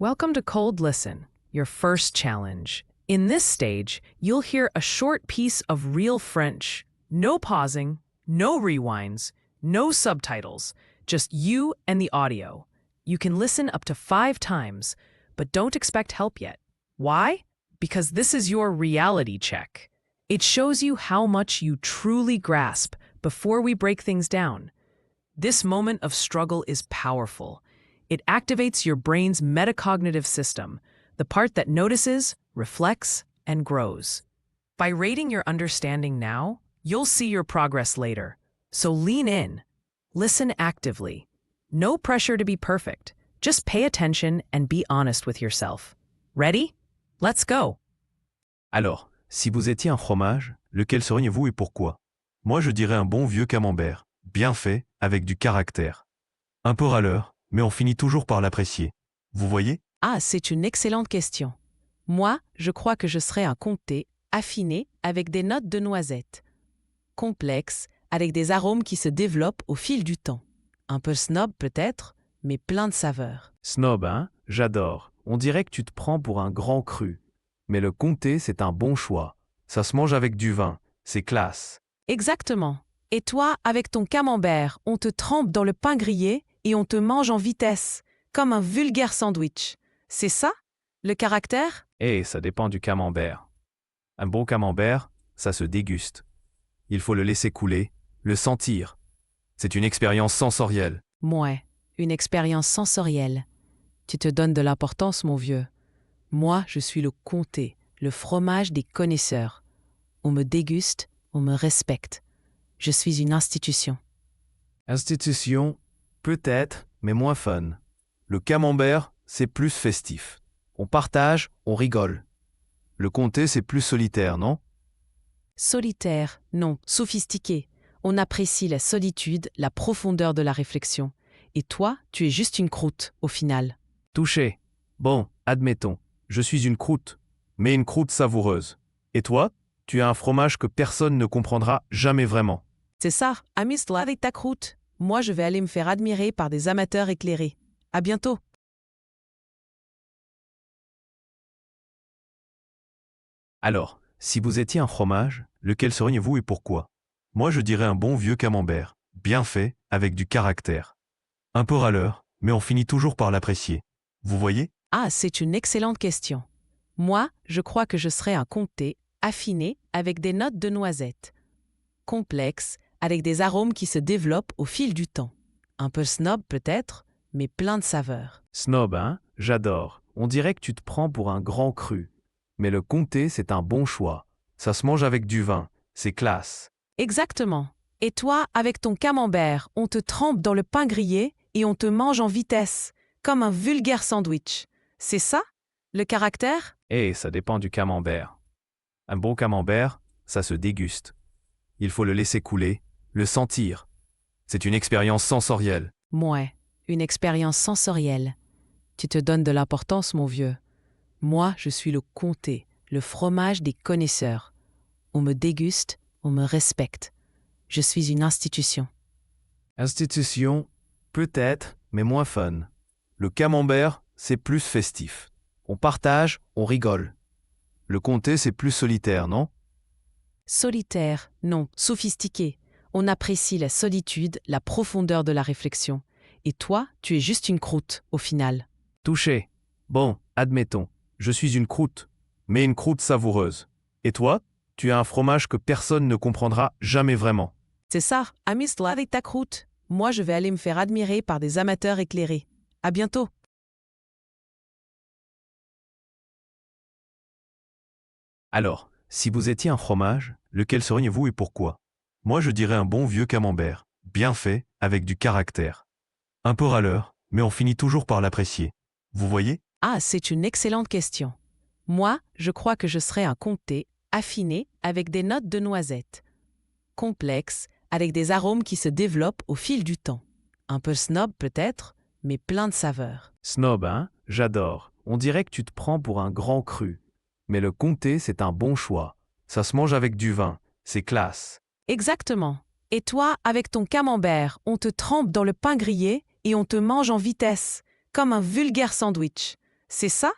Welcome to Cold Listen, your first challenge. In this stage, you'll hear a short piece of real French. No pausing, no rewinds, no subtitles, just you and the audio. You can listen up to 5 times, but don't expect help yet. Why? Because this is your reality check. It shows you how much you truly grasp before we break things down. This moment of struggle is powerful. It activates your brain's metacognitive system, the part that notices, reflects, and grows. By rating your understanding now, you'll see your progress later. So lean in. Listen actively. No pressure to be perfect. Just pay attention and be honest with yourself. Ready? Let's go. Alors, si vous étiez un fromage, lequel seriez-vous et pourquoi? Moi je dirais un bon vieux camembert, bien fait, avec du caractère. Un peu râleur, mais on finit toujours par l'apprécier. Vous voyez? Ah, c'est une excellente question. Moi, je crois que je serais un comté, affiné, avec des notes de noisettes. Complexe, avec des arômes qui se développent au fil du temps. Un peu snob peut-être, mais plein de saveurs. Snob, hein? J'adore. On dirait que tu te prends pour un grand cru. Mais le comté, c'est un bon choix. Ça se mange avec du vin. C'est classe. Exactement. Et toi, avec ton camembert, on te trempe dans le pain grillé et on te mange en vitesse, comme un vulgaire sandwich. C'est ça, le caractère? Ça dépend du camembert. Un bon camembert, ça se déguste. Il faut le laisser couler, le sentir. C'est une expérience sensorielle. Mouais, une expérience sensorielle. Tu te donnes de l'importance, mon vieux. Moi, je suis le comté, le fromage des connaisseurs. On me déguste, on me respecte. Je suis une institution. Institution, peut-être, mais moins fun. Le camembert, c'est plus festif. On partage, on rigole. Le comté, c'est plus solitaire, non? Solitaire, non, sophistiqué. On apprécie la solitude, la profondeur de la réflexion. Et toi, tu es juste une croûte, au final. Touché. Bon, admettons, je suis une croûte, mais une croûte savoureuse. Et toi, tu es un fromage que personne ne comprendra jamais vraiment. C'est ça, amuse-toi avec ta croûte. Moi, je vais aller me faire admirer par des amateurs éclairés. À bientôt. Alors, si vous étiez un fromage, lequel seriez-vous et pourquoi? Moi je dirais un bon vieux camembert, bien fait, avec du caractère. Un peu râleur, mais on finit toujours par l'apprécier. Vous voyez? Ah, c'est une excellente question. Moi, je crois que je serais un comté, affiné, avec des notes de noisettes. Complexe, avec des arômes qui se développent au fil du temps. Un peu snob peut-être, mais plein de saveurs. Snob, hein? J'adore. On dirait que tu te prends pour un grand cru. Mais le comté, c'est un bon choix. Ça se mange avec du vin. C'est classe. Exactement. Et toi, avec ton camembert, on te trempe dans le pain grillé et on te mange en vitesse, comme un vulgaire sandwich. C'est ça, le caractère? Ça dépend du camembert. Un bon camembert, ça se déguste. Il faut le laisser couler, le sentir. C'est une expérience sensorielle. Mouais, une expérience sensorielle. Tu te donnes de l'importance, mon vieux. Moi, je suis le comté, le fromage des connaisseurs. On me déguste, on me respecte. Je suis une institution. Institution, peut-être, mais moins fun. Le camembert, c'est plus festif. On partage, on rigole. Le comté, c'est plus solitaire, non? Solitaire, non, sophistiqué. On apprécie la solitude, la profondeur de la réflexion. Et toi, tu es juste une croûte, au final. Touché. Bon, admettons, je suis une croûte, mais une croûte savoureuse. Et toi, tu es un fromage que personne ne comprendra jamais vraiment. C'est ça, amuse-toi avec ta croûte. Moi, je vais aller me faire admirer par des amateurs éclairés. À bientôt. Alors, si vous étiez un fromage, lequel seriez-vous et pourquoi? Moi je dirais un bon vieux camembert, bien fait, avec du caractère. Un peu râleur, mais on finit toujours par l'apprécier. Vous voyez? Ah, c'est une excellente question. Moi, je crois que je serais un comté, affiné, avec des notes de noisettes. Complexe, avec des arômes qui se développent au fil du temps. Un peu snob peut-être, mais plein de saveurs. Snob, hein? J'adore. On dirait que tu te prends pour un grand cru. Mais le comté, c'est un bon choix. Ça se mange avec du vin. C'est classe. Exactement. Et toi, avec ton camembert, on te trempe dans le pain grillé et on te mange en vitesse, comme un vulgaire sandwich. C'est ça,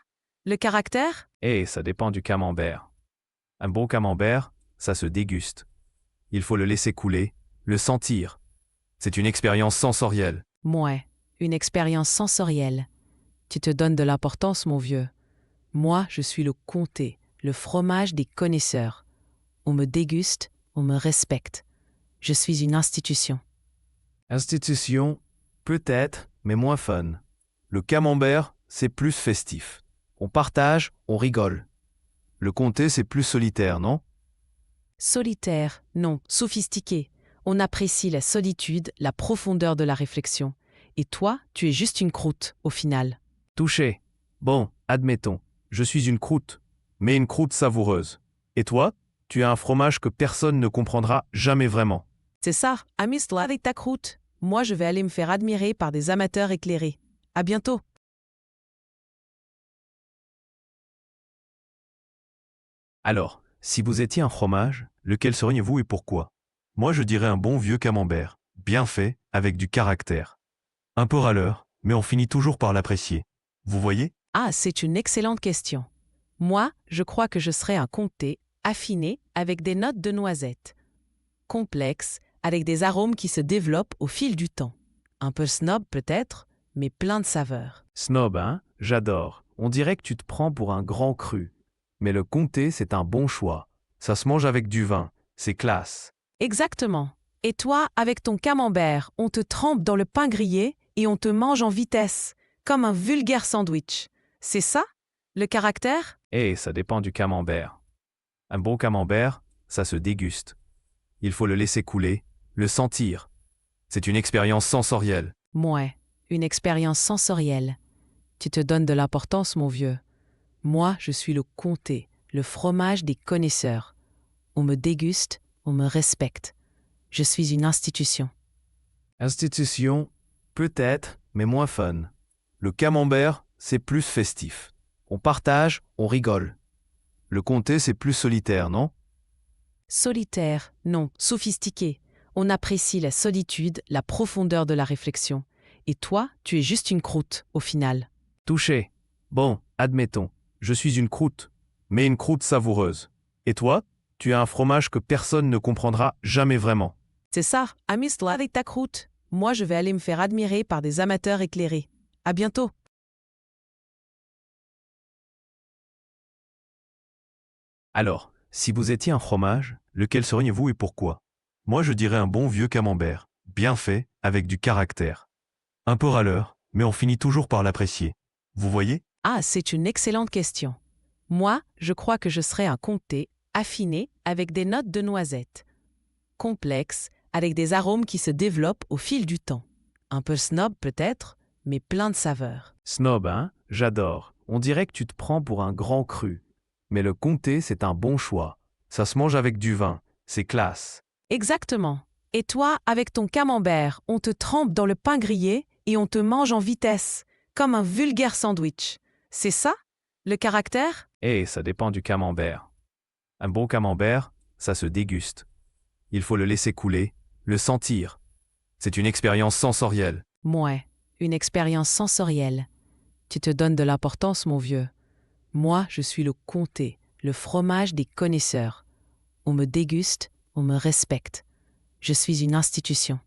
le caractère? Eh, ça dépend du camembert. Un bon camembert, ça se déguste. Il faut le laisser couler, le sentir. C'est une expérience sensorielle. Mouais, une expérience sensorielle. Tu te donnes de l'importance, mon vieux. Moi, je suis le comté, le fromage des connaisseurs. On me déguste, on me respecte. Je suis une institution. Institution, peut-être, mais moins fun. Le camembert, c'est plus festif. On partage, on rigole. Le comté, c'est plus solitaire, non? Solitaire, non, sophistiqué. On apprécie la solitude, la profondeur de la réflexion. Et toi, tu es juste une croûte, au final. Touché. Bon, admettons, je suis une croûte, mais une croûte savoureuse. Et toi, tu es un fromage que personne ne comprendra jamais vraiment. C'est ça, amuse-toi avec ta croûte. Moi, je vais aller me faire admirer par des amateurs éclairés. À bientôt. Alors, si vous étiez un fromage, lequel seriez-vous et pourquoi? Moi, je dirais un bon vieux camembert, bien fait, avec du caractère. Un peu râleur, mais on finit toujours par l'apprécier. Vous voyez? Ah, c'est une excellente question. Moi, je crois que je serais un comté, affiné, avec des notes de noisettes. Complexe, avec des arômes qui se développent au fil du temps. Un peu snob peut-être, mais plein de saveurs. Snob, hein? J'adore. On dirait que tu te prends pour un grand cru. Mais le comté, c'est un bon choix. Ça se mange avec du vin. C'est classe. Exactement. Et toi, avec ton camembert, on te trempe dans le pain grillé et on te mange en vitesse, comme un vulgaire sandwich. C'est ça, le caractère? Eh, ça dépend du camembert. Un bon camembert, ça se déguste. Il faut le laisser couler, le sentir. C'est une expérience sensorielle. Mouais, une expérience sensorielle. Tu te donnes de l'importance, mon vieux. Moi, je suis le comté, le fromage des connaisseurs. On me déguste, on me respecte. Je suis une institution. Institution, peut-être, mais moins fun. Le camembert, c'est plus festif. On partage, on rigole. Le comté, c'est plus solitaire, non? Solitaire, non, sophistiqué. On apprécie la solitude, la profondeur de la réflexion. Et toi, tu es juste une croûte, au final. Touché. Bon, admettons, je suis une croûte, mais une croûte savoureuse. Et toi, tu es un fromage que personne ne comprendra jamais vraiment. C'est ça, amuse-toi avec ta croûte. Moi, je vais aller me faire admirer par des amateurs éclairés. À bientôt. Alors, si vous étiez un fromage, lequel seriez-vous et pourquoi? Moi, je dirais un bon vieux camembert, bien fait, avec du caractère. Un peu râleur, mais on finit toujours par l'apprécier. Vous voyez? Ah, c'est une excellente question. Moi, je crois que je serais un comté, affiné, avec des notes de noisettes. Complexe, avec des arômes qui se développent au fil du temps. Un peu snob peut-être, mais plein de saveurs. Snob, hein? J'adore. On dirait que tu te prends pour un grand cru. Mais le comté, c'est un bon choix. Ça se mange avec du vin. C'est classe. Exactement. Et toi, avec ton camembert, on te trempe dans le pain grillé et on te mange en vitesse, comme un vulgaire sandwich. C'est ça, le caractère? Eh, ça dépend du camembert. Un bon camembert, ça se déguste. Il faut le laisser couler, le sentir. C'est une expérience sensorielle. Mouais, une expérience sensorielle. Tu te donnes de l'importance, mon vieux. Moi, je suis le comté, le fromage des connaisseurs. On me déguste, on me respecte. Je suis une institution.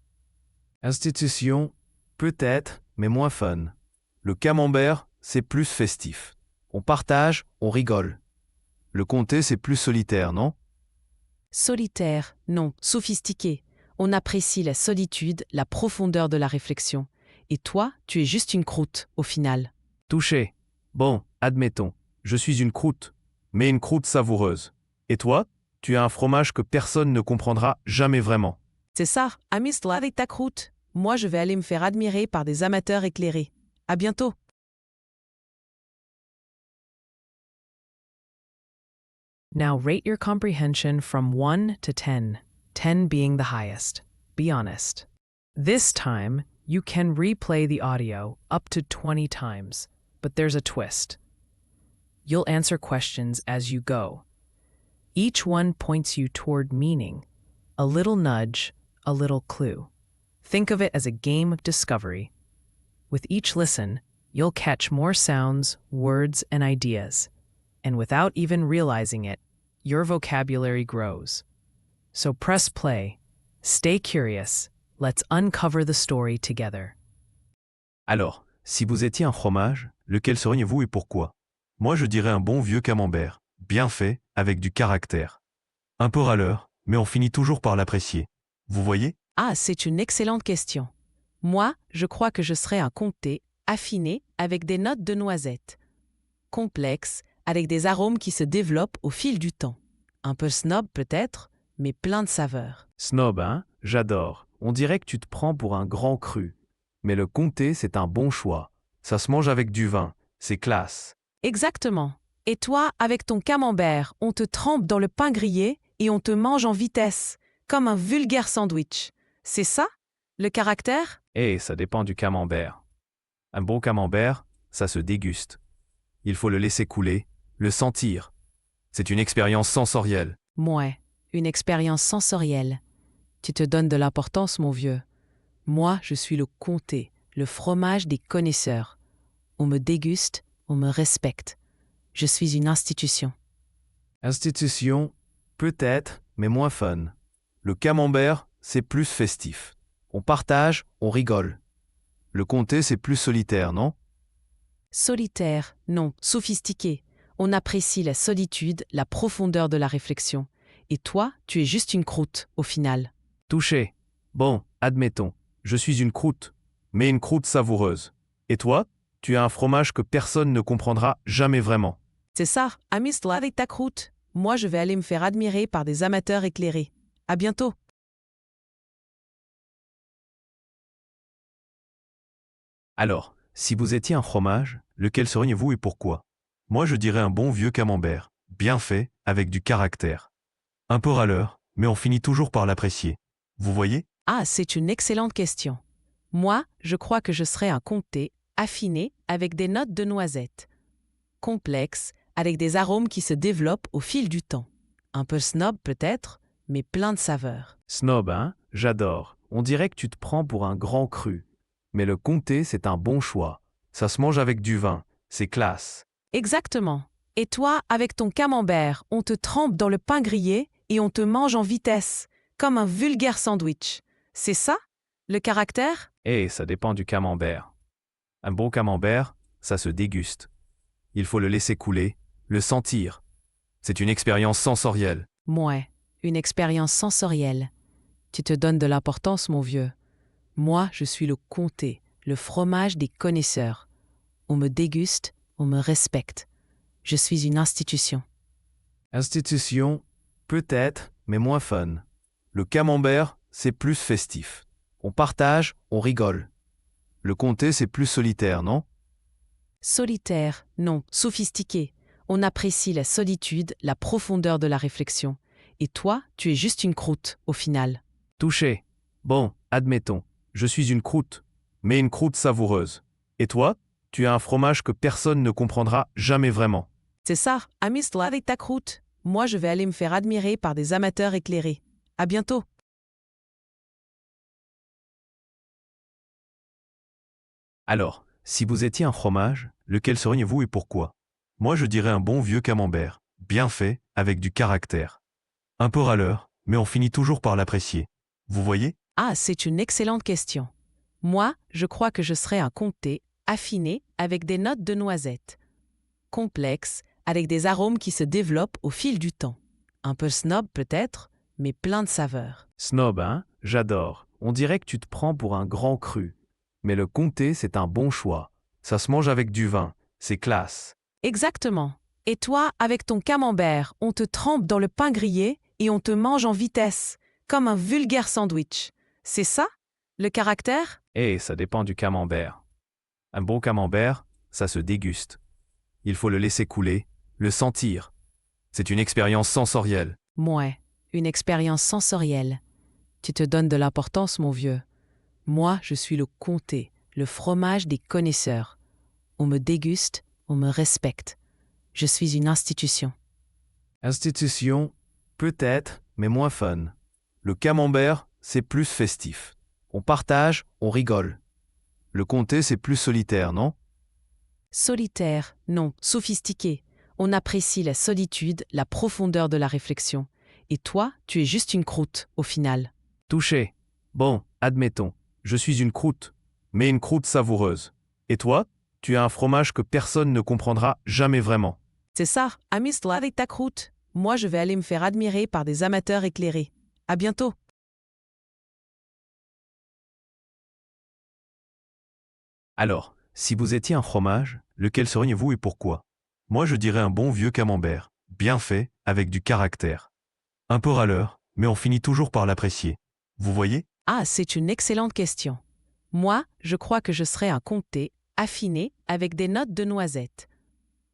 Institution, peut-être, mais moins fun. Le camembert, c'est plus festif. On partage, on rigole. Le comté, c'est plus solitaire, non? Solitaire, non, sophistiqué. On apprécie la solitude, la profondeur de la réflexion. Et toi, tu es juste une croûte, au final. Touché. Bon, admettons, je suis une croûte, mais une croûte savoureuse. Et toi, tu es un fromage que personne ne comprendra jamais vraiment. C'est ça, amuse-toi avec ta croûte. Moi, je vais aller me faire admirer par des amateurs éclairés. À bientôt. Now rate your comprehension from 1 to 10, 10 being the highest. Be honest. This time, you can replay the audio up to 20 times, but there's a twist. You'll answer questions as you go. Each one points you toward meaning, a little nudge, a little clue. Think of it as a game of discovery. With each listen, you'll catch more sounds, words, and ideas. And without even realizing it, your vocabulary grows. So press play, stay curious, let's uncover the story together. Alors, si vous étiez un fromage, lequel seriez-vous et pourquoi? Moi je dirais un bon vieux camembert, bien fait, avec du caractère. Un peu râleur, mais on finit toujours par l'apprécier. Vous voyez? Ah, c'est une excellente question. Moi, je crois que je serais un comté, affiné, avec des notes de noisettes. Complexe, avec des arômes qui se développent au fil du temps. Un peu snob peut-être, mais plein de saveurs. Snob, hein? J'adore. On dirait que tu te prends pour un grand cru. Mais le comté, c'est un bon choix. Ça se mange avec du vin. C'est classe. Exactement. Et toi, avec ton camembert, on te trempe dans le pain grillé et on te mange en vitesse, comme un vulgaire sandwich. C'est ça, le caractère? Eh, ça dépend du camembert. Un bon camembert, ça se déguste. Il faut le laisser couler, le sentir. C'est une expérience sensorielle. Mouais, une expérience sensorielle. Tu te donnes de l'importance, mon vieux. Moi, je suis le comté, le fromage des connaisseurs. On me déguste, on me respecte. Je suis une institution. Institution, peut-être, mais moins fun. Le camembert, c'est plus festif. On partage, on rigole. Le comté, c'est plus solitaire, non? Solitaire, non, sophistiqué. On apprécie la solitude, la profondeur de la réflexion. Et toi, tu es juste une croûte, au final. Touché. Bon, admettons, je suis une croûte, mais une croûte savoureuse. Et toi, tu es un fromage que personne ne comprendra jamais vraiment. C'est ça, amuse-toi avec ta croûte. Moi, je vais aller me faire admirer par des amateurs éclairés. À bientôt. Alors, si vous étiez un fromage, lequel seriez-vous et pourquoi? Moi je dirais un bon vieux camembert, bien fait, avec du caractère. Un peu râleur, mais on finit toujours par l'apprécier. Vous voyez? Ah, c'est une excellente question. Moi, je crois que je serais un comté, affiné, avec des notes de noisettes. Complexe, avec des arômes qui se développent au fil du temps. Un peu snob peut-être, mais plein de saveurs. Snob, hein? J'adore. On dirait que tu te prends pour un grand cru. Mais le comté, c'est un bon choix. Ça se mange avec du vin. C'est classe. Exactement. Et toi, avec ton camembert, on te trempe dans le pain grillé et on te mange en vitesse, comme un vulgaire sandwich. C'est ça, le caractère? Eh, ça dépend du camembert. Un bon camembert, ça se déguste. Il faut le laisser couler, le sentir. C'est une expérience sensorielle. Mouais, une expérience sensorielle. Tu te donnes de l'importance, mon vieux. Moi, je suis le comté, le fromage des connaisseurs. On me déguste, on me respecte. Je suis une institution. Institution, peut-être, mais moins fun. Le camembert, c'est plus festif. On partage, on rigole. Le comté, c'est plus solitaire, non? Solitaire, non, sophistiqué. On apprécie la solitude, la profondeur de la réflexion. Et toi, tu es juste une croûte, au final. Touché. Bon, admettons, je suis une croûte, mais une croûte savoureuse. Et toi, tu es un fromage que personne ne comprendra jamais vraiment. C'est ça, amuse-toi avec ta croûte. Moi, je vais aller me faire admirer par des amateurs éclairés. À bientôt. Alors, si vous étiez un fromage, lequel seriez-vous et pourquoi? Moi je dirais un bon vieux camembert, bien fait, avec du caractère. Un peu râleur, mais on finit toujours par l'apprécier. Vous voyez? Ah, c'est une excellente question. Moi, je crois que je serais un comté, affiné, avec des notes de noisettes. Complexe, avec des arômes qui se développent au fil du temps. Un peu snob peut-être, mais plein de saveurs. Snob, hein? J'adore. On dirait que tu te prends pour un grand cru. Mais le comté, c'est un bon choix. Ça se mange avec du vin. C'est classe. Exactement. Et toi, avec ton camembert, on te trempe dans le pain grillé et on te mange en vitesse, comme un vulgaire sandwich. C'est ça, le caractère? Eh, ça dépend du camembert. Un bon camembert, ça se déguste. Il faut le laisser couler, le sentir. C'est une expérience sensorielle. Mouais, une expérience sensorielle. Tu te donnes de l'importance, mon vieux. Moi, je suis le comté, le fromage des connaisseurs. On me déguste, on me respecte. Je suis une institution. Institution, peut-être, mais moins fun. Le camembert, c'est plus festif. On partage, on rigole. Le comté, c'est plus solitaire, non? Solitaire, non, sophistiqué. On apprécie la solitude, la profondeur de la réflexion. Et toi, tu es juste une croûte, au final. Touché. Bon, admettons, je suis une croûte, mais une croûte savoureuse. Et toi, tu es un fromage que personne ne comprendra jamais vraiment. C'est ça, amuse-toi avec ta croûte. Moi, je vais aller me faire admirer par des amateurs éclairés. À bientôt. Alors, si vous étiez un fromage, lequel seriez-vous et pourquoi? Moi je dirais un bon vieux camembert, bien fait, avec du caractère. Un peu râleur, mais on finit toujours par l'apprécier. Vous voyez? Ah, c'est une excellente question. Moi, je crois que je serais un comté, affiné, avec des notes de noisettes.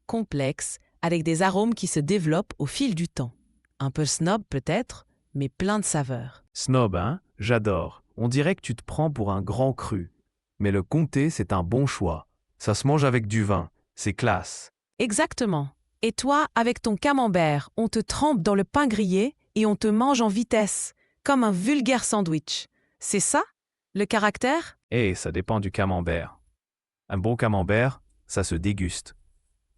Complexe, avec des arômes qui se développent au fil du temps. Un peu snob peut-être, mais plein de saveurs. Snob, hein? J'adore. On dirait que tu te prends pour un grand cru. Mais le comté, c'est un bon choix. Ça se mange avec du vin. C'est classe. Exactement. Et toi, avec ton camembert, on te trempe dans le pain grillé et on te mange en vitesse, comme un vulgaire sandwich. C'est ça, le caractère? Eh, ça dépend du camembert. Un bon camembert, ça se déguste.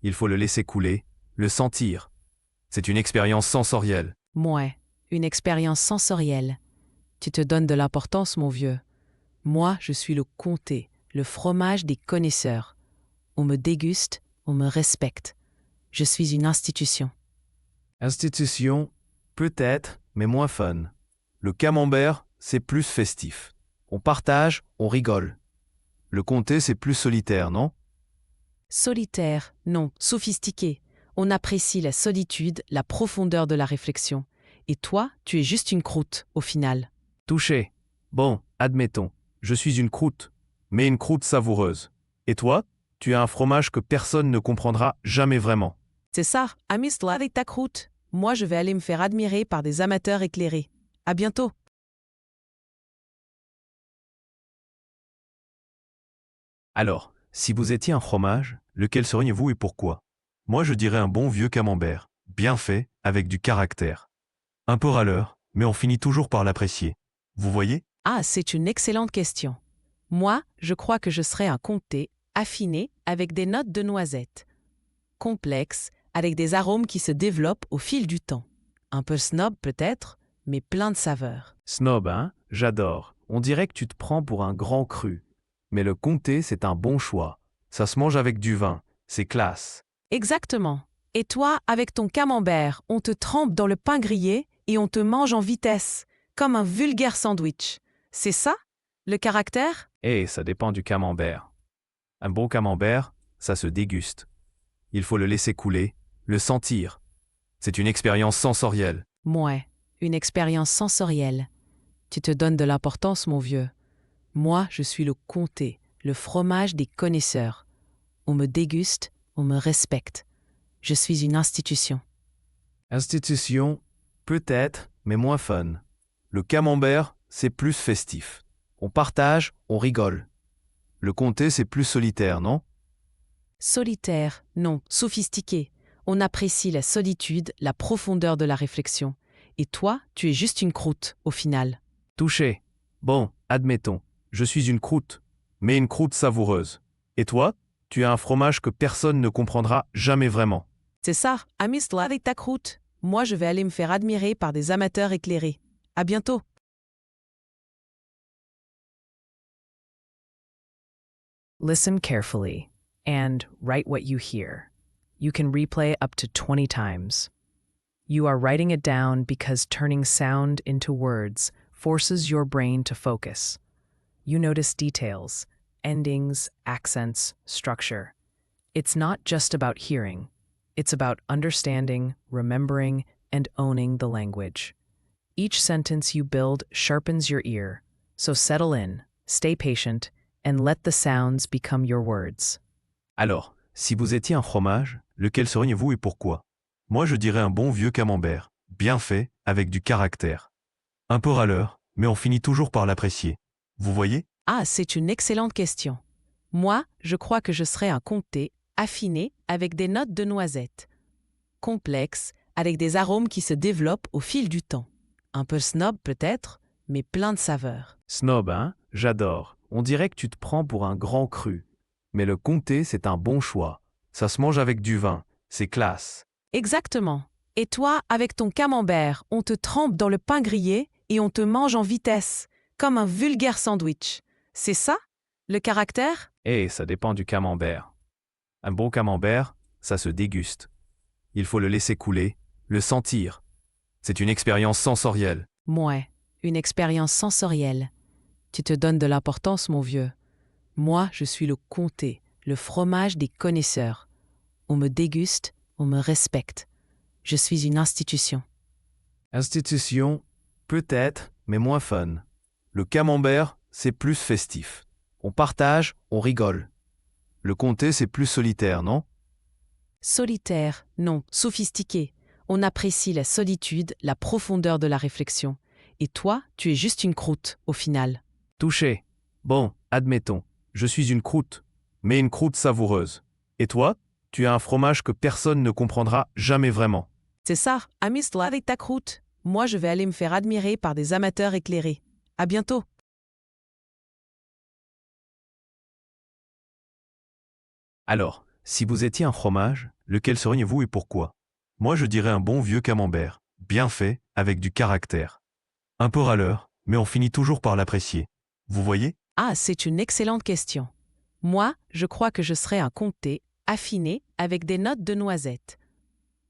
Il faut le laisser couler, le sentir. C'est une expérience sensorielle. Mouais, une expérience sensorielle. Tu te donnes de l'importance, mon vieux. Moi, je suis le comté, le fromage des connaisseurs. On me déguste, on me respecte. Je suis une institution. Institution, peut-être, mais moins fun. Le camembert, c'est plus festif. On partage, on rigole. Le comté, c'est plus solitaire, non? Solitaire, non, sophistiqué. On apprécie la solitude, la profondeur de la réflexion. Et toi, tu es juste une croûte, au final. Touché. Bon, admettons, je suis une croûte, mais une croûte savoureuse. Et toi, tu es un fromage que personne ne comprendra jamais vraiment. C'est ça, amuse-toi avec ta croûte. Moi, je vais aller me faire admirer par des amateurs éclairés. À bientôt. Alors, si vous étiez un fromage, lequel seriez-vous et pourquoi? Moi je dirais un bon vieux camembert, bien fait, avec du caractère. Un peu râleur, mais on finit toujours par l'apprécier. Vous voyez? Ah, c'est une excellente question. Moi, je crois que je serais un comté, affiné, avec des notes de noisettes. Complexe, avec des arômes qui se développent au fil du temps. Un peu snob peut-être, mais plein de saveurs. Snob, hein? J'adore. On dirait que tu te prends pour un grand cru. Mais le comté, c'est un bon choix. Ça se mange avec du vin. C'est classe. Exactement. Et toi, avec ton camembert, on te trempe dans le pain grillé et on te mange en vitesse, comme un vulgaire sandwich. C'est ça, le caractère? Eh, ça dépend du camembert. Un bon camembert, ça se déguste. Il faut le laisser couler, le sentir. C'est une expérience sensorielle. Mouais, une expérience sensorielle. Tu te donnes de l'importance, mon vieux. Moi, je suis le comté, le fromage des connaisseurs. On me déguste, on me respecte. Je suis une institution. Institution, peut-être, mais moins fun. Le camembert, c'est plus festif. On partage, on rigole. Le comté, c'est plus solitaire, non? Solitaire, non, sophistiqué. On apprécie la solitude, la profondeur de la réflexion. Et toi, tu es juste une croûte, au final. Touché. Bon, admettons, je suis une croûte, mais une croûte savoureuse. Et toi, tu es un fromage que personne ne comprendra jamais vraiment. C'est ça, amuse-toi avec ta croûte. Moi, je vais aller me faire admirer par des amateurs éclairés. À bientôt. Listen carefully and write what you hear. You can replay up to 20 times. You are writing it down because turning sound into words forces your brain to focus. You notice details, endings, accents, structure. It's not just about hearing. It's about understanding, remembering, and owning the language. Each sentence you build sharpens your ear, so settle in, stay patient, and let the sounds become your words. Alors, si vous étiez un fromage, lequel seriez-vous et pourquoi? Moi je dirais un bon vieux camembert, bien fait, avec du caractère. Un peu râleur, mais on finit toujours par l'apprécier. Vous voyez? Ah, c'est une excellente question. Moi, je crois que je serais un comté, affiné, avec des notes de noisettes. Complexe, avec des arômes qui se développent au fil du temps. Un peu snob peut-être, mais plein de saveurs. Snob, hein? J'adore. On dirait que tu te prends pour un grand cru. Mais le comté, c'est un bon choix. Ça se mange avec du vin. C'est classe. Exactement. Et toi, avec ton camembert, on te trempe dans le pain grillé et on te mange en vitesse, comme un vulgaire sandwich. C'est ça, le caractère? Eh, ça dépend du camembert. Un bon camembert, ça se déguste. Il faut le laisser couler, le sentir. C'est une expérience sensorielle. Mouais, une expérience sensorielle. Tu te donnes de l'importance, mon vieux. Moi, je suis le comté, le fromage des connaisseurs. On me déguste, on me respecte. Je suis une institution. Institution, peut-être, mais moins fun. Le camembert, c'est plus festif. On partage, on rigole. Le comté, c'est plus solitaire, non? Solitaire, non, sophistiqué. On apprécie la solitude, la profondeur de la réflexion. Et toi, tu es juste une croûte, au final. Touché. Bon, admettons, je suis une croûte, mais une croûte savoureuse. Et toi, tu as un fromage que personne ne comprendra jamais vraiment. C'est ça, amuse-toi avec ta croûte. Moi, je vais aller me faire admirer par des amateurs éclairés. À bientôt. Alors, si vous étiez un fromage, lequel seriez-vous et pourquoi? Moi, je dirais un bon vieux camembert, bien fait, avec du caractère. Un peu râleur, mais on finit toujours par l'apprécier. Vous voyez? Ah, c'est une excellente question. Moi, je crois que je serais un comté, affiné, avec des notes de noisettes.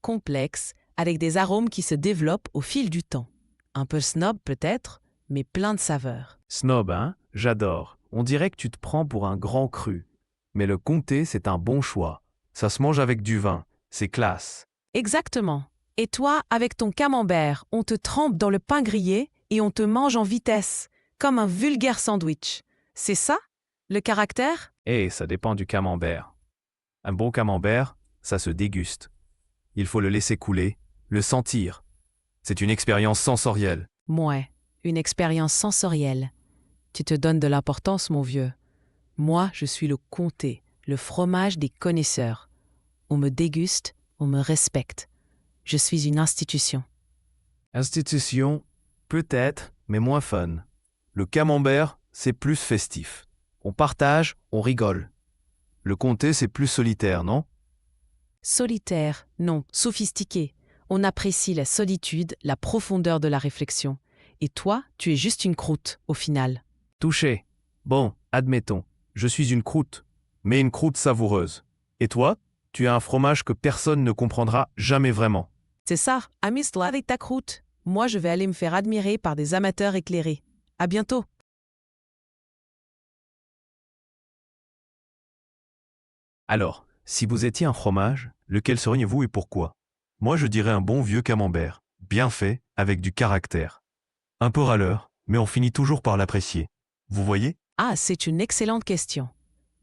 Complexe, avec des arômes qui se développent au fil du temps. Un peu snob peut-être, mais plein de saveurs. Snob, hein? J'adore. On dirait que tu te prends pour un grand cru. Mais le comté, c'est un bon choix. Ça se mange avec du vin. C'est classe. Exactement. Et toi, avec ton camembert, on te trempe dans le pain grillé et on te mange en vitesse, comme un vulgaire sandwich. C'est ça, le caractère? Eh, ça dépend du camembert. Un bon camembert, ça se déguste. Il faut le laisser couler, le sentir. C'est une expérience sensorielle. Mouais, une expérience sensorielle. Tu te donnes de l'importance, mon vieux. Moi, je suis le comté, le fromage des connaisseurs. On me déguste, on me respecte. Je suis une institution. Institution, peut-être, mais moins fun. Le camembert, c'est plus festif. On partage, on rigole. Le comté, c'est plus solitaire, non? Solitaire, non, sophistiqué. On apprécie la solitude, la profondeur de la réflexion. Et toi, tu es juste une croûte, au final. Touché. Bon, admettons, je suis une croûte, mais une croûte savoureuse. Et toi, tu as un fromage que personne ne comprendra jamais vraiment. C'est ça, amuse-toi avec ta croûte. Moi, je vais aller me faire admirer par des amateurs éclairés. À bientôt. Alors, si vous étiez un fromage, lequel seriez-vous et pourquoi? Moi, je dirais un bon vieux camembert, bien fait, avec du caractère. Un peu râleur, mais on finit toujours par l'apprécier. Vous voyez? Ah, c'est une excellente question.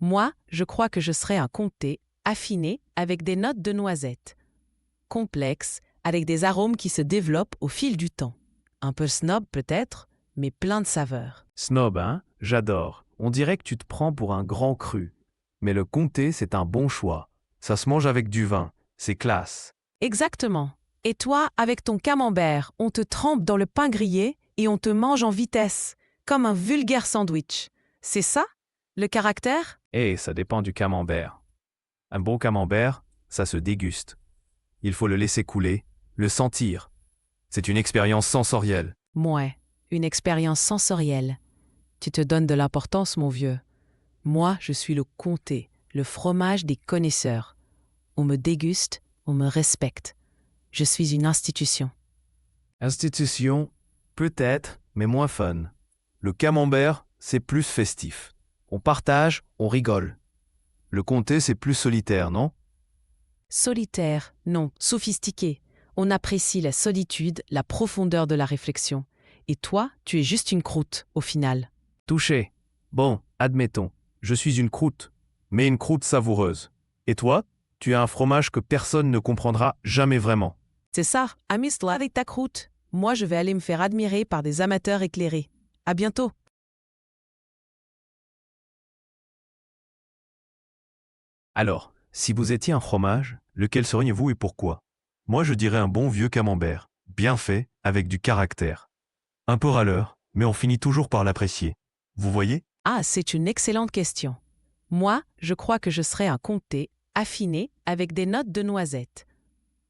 Moi, je crois que je serais un comté, affiné, avec des notes de noisettes. Complexe, avec des arômes qui se développent au fil du temps. Un peu snob peut-être, mais plein de saveurs. Snob, hein? J'adore. On dirait que tu te prends pour un grand cru. Mais le comté, c'est un bon choix. Ça se mange avec du vin. C'est classe. Exactement. Et toi, avec ton camembert, on te trempe dans le pain grillé et on te mange en vitesse, comme un vulgaire sandwich. C'est ça, le caractère? Eh, ça dépend du camembert. Un bon camembert, ça se déguste. Il faut le laisser couler, le sentir. C'est une expérience sensorielle. Mouais, une expérience sensorielle. Tu te donnes de l'importance, mon vieux. Moi, je suis le comté, le fromage des connaisseurs. On me déguste, on me respecte. Je suis une institution. Institution, peut-être, mais moins fun. Le camembert, c'est plus festif. On partage, on rigole. Le comté, c'est plus solitaire, non? Solitaire, non, sophistiqué. On apprécie la solitude, la profondeur de la réflexion. Et toi, tu es juste une croûte, au final. Touché. Bon, admettons, je suis une croûte, mais une croûte savoureuse. Et toi, tu as un fromage que personne ne comprendra jamais vraiment. C'est ça, amuse-toi avec ta croûte. Moi, je vais aller me faire admirer par des amateurs éclairés. À bientôt. Alors, si vous étiez un fromage, lequel seriez-vous et pourquoi? Moi, je dirais un bon vieux camembert, bien fait, avec du caractère. Un peu râleur, mais on finit toujours par l'apprécier. Vous voyez? Ah, c'est une excellente question. Moi, je crois que je serai un comté, affiné, avec des notes de noisettes.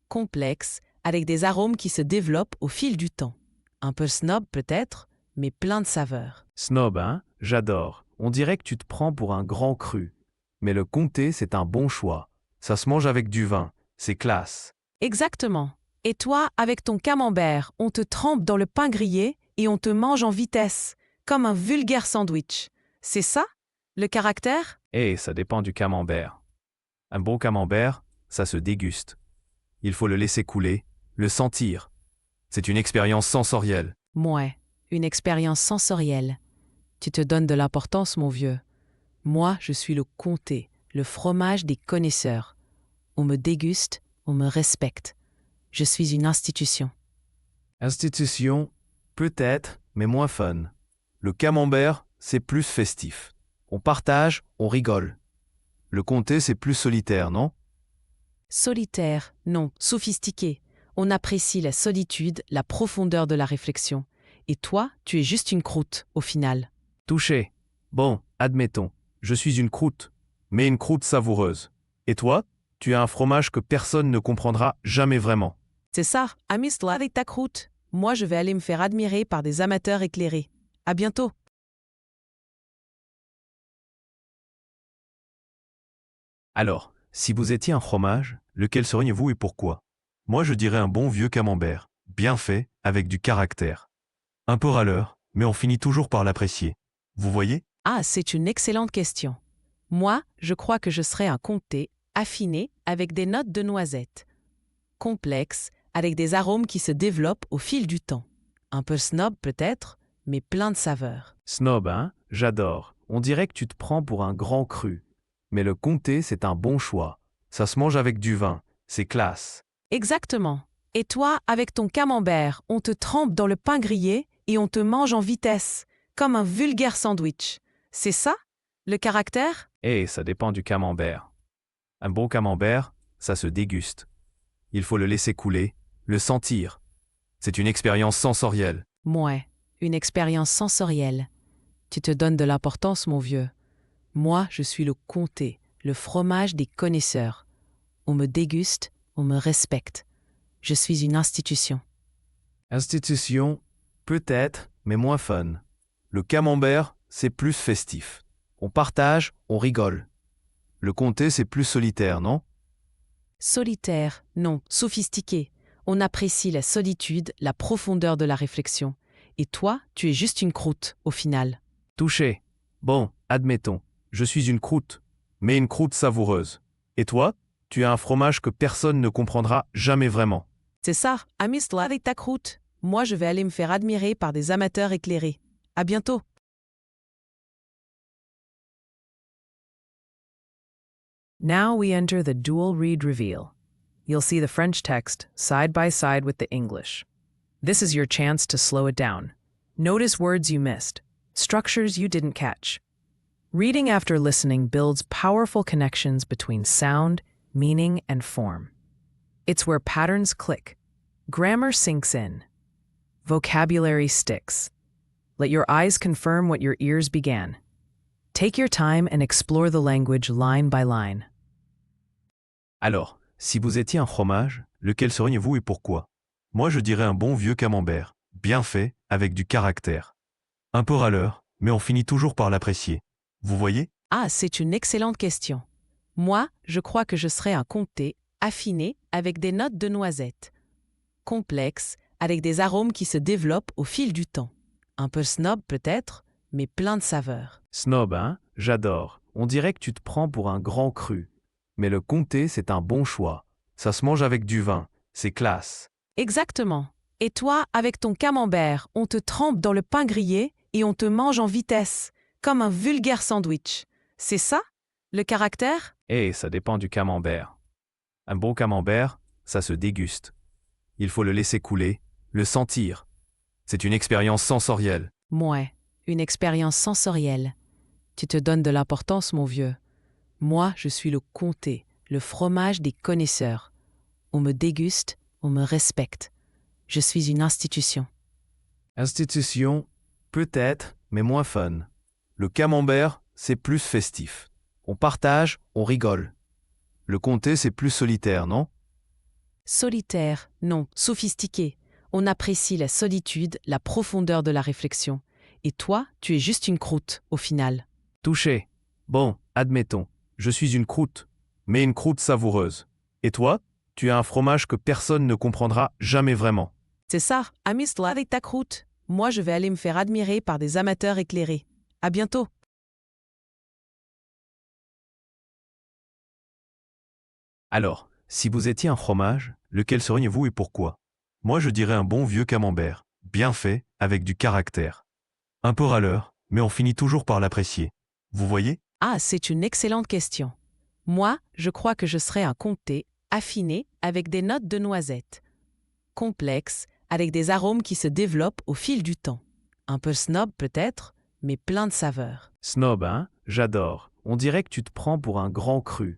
Complexe, avec des arômes qui se développent au fil du temps. Un peu snob peut-être, mais plein de saveurs. Snob, hein? J'adore. On dirait que tu te prends pour un grand cru. Mais le comté, c'est un bon choix. Ça se mange avec du vin. C'est classe. Exactement. Et toi, avec ton camembert, on te trempe dans le pain grillé et on te mange en vitesse, comme un vulgaire sandwich. C'est ça, le caractère? Eh, ça dépend du camembert. Un bon camembert, ça se déguste. Il faut le laisser couler, le sentir. C'est une expérience sensorielle. Mouais, une expérience sensorielle. Tu te donnes de l'importance, mon vieux. Moi, je suis le comté, le fromage des connaisseurs. On me déguste, on me respecte. Je suis une institution. Institution, peut-être, mais moins fun. Le camembert, c'est plus festif. On partage, on rigole. Le comté, c'est plus solitaire, non? Solitaire, non, sophistiqué. On apprécie la solitude, la profondeur de la réflexion. Et toi, tu es juste une croûte, au final. Touché. Bon, admettons, je suis une croûte, mais une croûte savoureuse. Et toi, tu es un fromage que personne ne comprendra jamais vraiment. C'est ça, amuse-toi avec ta croûte. Moi, je vais aller me faire admirer par des amateurs éclairés. À bientôt. Alors, si vous étiez un fromage, lequel seriez-vous et pourquoi? Moi, je dirais un bon vieux camembert, bien fait, avec du caractère. Un peu râleur, mais on finit toujours par l'apprécier. Vous voyez? Ah, c'est une excellente question. Moi, je crois que je serai un comté, affiné, avec des notes de noisettes. Complexe, avec des arômes qui se développent au fil du temps. Un peu snob peut-être, mais plein de saveurs. Snob, hein? J'adore. On dirait que tu te prends pour un grand cru. Mais le comté, c'est un bon choix. Ça se mange avec du vin. C'est classe. Exactement. Et toi, avec ton camembert, on te trempe dans le pain grillé et on te mange en vitesse, comme un vulgaire sandwich. C'est ça, le caractère? Eh, ça dépend du camembert. Un bon camembert, ça se déguste. Il faut le laisser couler, le sentir. C'est une expérience sensorielle. Mouais, une expérience sensorielle. Tu te donnes de l'importance, mon vieux. Moi, je suis le comté, le fromage des connaisseurs. On me déguste, on me respecte. Je suis une institution. Institution, peut-être, mais moins fun. Le camembert, c'est plus festif. On partage, on rigole. Le comté, c'est plus solitaire, non? Solitaire, non, sophistiqué. On apprécie la solitude, la profondeur de la réflexion. Et toi, tu es juste une croûte, au final. Touché. Bon, admettons, je suis une croûte, mais une croûte savoureuse. Et toi, tu es un fromage que personne ne comprendra jamais vraiment. C'est ça, amuse-toi avec ta croûte. Moi, je vais aller me faire admirer par des amateurs éclairés. À bientôt. Now we enter the dual read reveal. You'll see the French text side by side with the English. This is your chance to slow it down. Notice words you missed, structures you didn't catch. Reading after listening builds powerful connections between sound, meaning, and form. It's where patterns click, grammar sinks in, vocabulary sticks. Let your eyes confirm what your ears began. Take your time and explore the language line by line. Alors, si vous étiez un fromage, lequel seriez-vous et pourquoi? Moi, je dirais un bon vieux camembert, bien fait, avec du caractère. Un peu râleur, mais on finit toujours par l'apprécier. Vous voyez? Ah, c'est une excellente question. Moi, je crois que je serai un comté, affiné, avec des notes de noisettes. Complexe, avec des arômes qui se développent au fil du temps. Un peu snob peut-être, mais plein de saveurs. Snob, hein? J'adore. On dirait que tu te prends pour un grand cru. Mais le comté, c'est un bon choix. Ça se mange avec du vin. C'est classe. Exactement. Et toi, avec ton camembert, on te trempe dans le pain grillé et on te mange en vitesse, comme un vulgaire sandwich. C'est ça, le caractère? Eh, ça dépend du camembert. Un bon camembert, ça se déguste. Il faut le laisser couler, le sentir. C'est une expérience sensorielle. Mouais, une expérience sensorielle. Tu te donnes de l'importance, mon vieux. Moi, je suis le comté, le fromage des connaisseurs. On me déguste, on me respecte. Je suis une institution. Institution, peut-être, mais moins fun. Le camembert, c'est plus festif. On partage, on rigole. Le comté, c'est plus solitaire, non? Solitaire, non. Sophistiqué. On apprécie la solitude, la profondeur de la réflexion. Et toi, tu es juste une croûte, au final. Touché. Bon, admettons. Je suis une croûte, mais une croûte savoureuse. Et toi? Tu es un fromage que personne ne comprendra jamais vraiment. C'est ça, amuse-toi avec ta croûte. Moi, je vais aller me faire admirer par des amateurs éclairés. À bientôt. Alors, si vous étiez un fromage, lequel seriez-vous et pourquoi? Moi, je dirais un bon vieux camembert, bien fait, avec du caractère. Un peu râleur, mais on finit toujours par l'apprécier. Vous voyez? Ah, c'est une excellente question. Moi, je crois que je serais un comté, affiné, avec des notes de noisettes. Complexe, avec des arômes qui se développent au fil du temps. Un peu snob peut-être, mais plein de saveurs. Snob, hein? J'adore. On dirait que tu te prends pour un grand cru.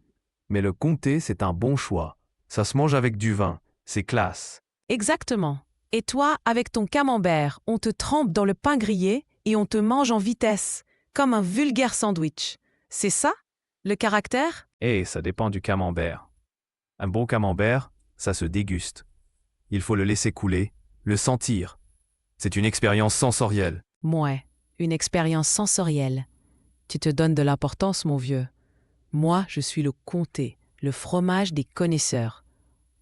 Mais le comté, c'est un bon choix. Ça se mange avec du vin. C'est classe. Exactement. Et toi, avec ton camembert, on te trempe dans le pain grillé et on te mange en vitesse, comme un vulgaire sandwich. C'est ça, le caractère? Eh, ça dépend du camembert. Un bon camembert, ça se déguste. Il faut le laisser couler, le sentir. C'est une expérience sensorielle. Mouais, une expérience sensorielle. Tu te donnes de l'importance, mon vieux. Moi, je suis le comté, le fromage des connaisseurs.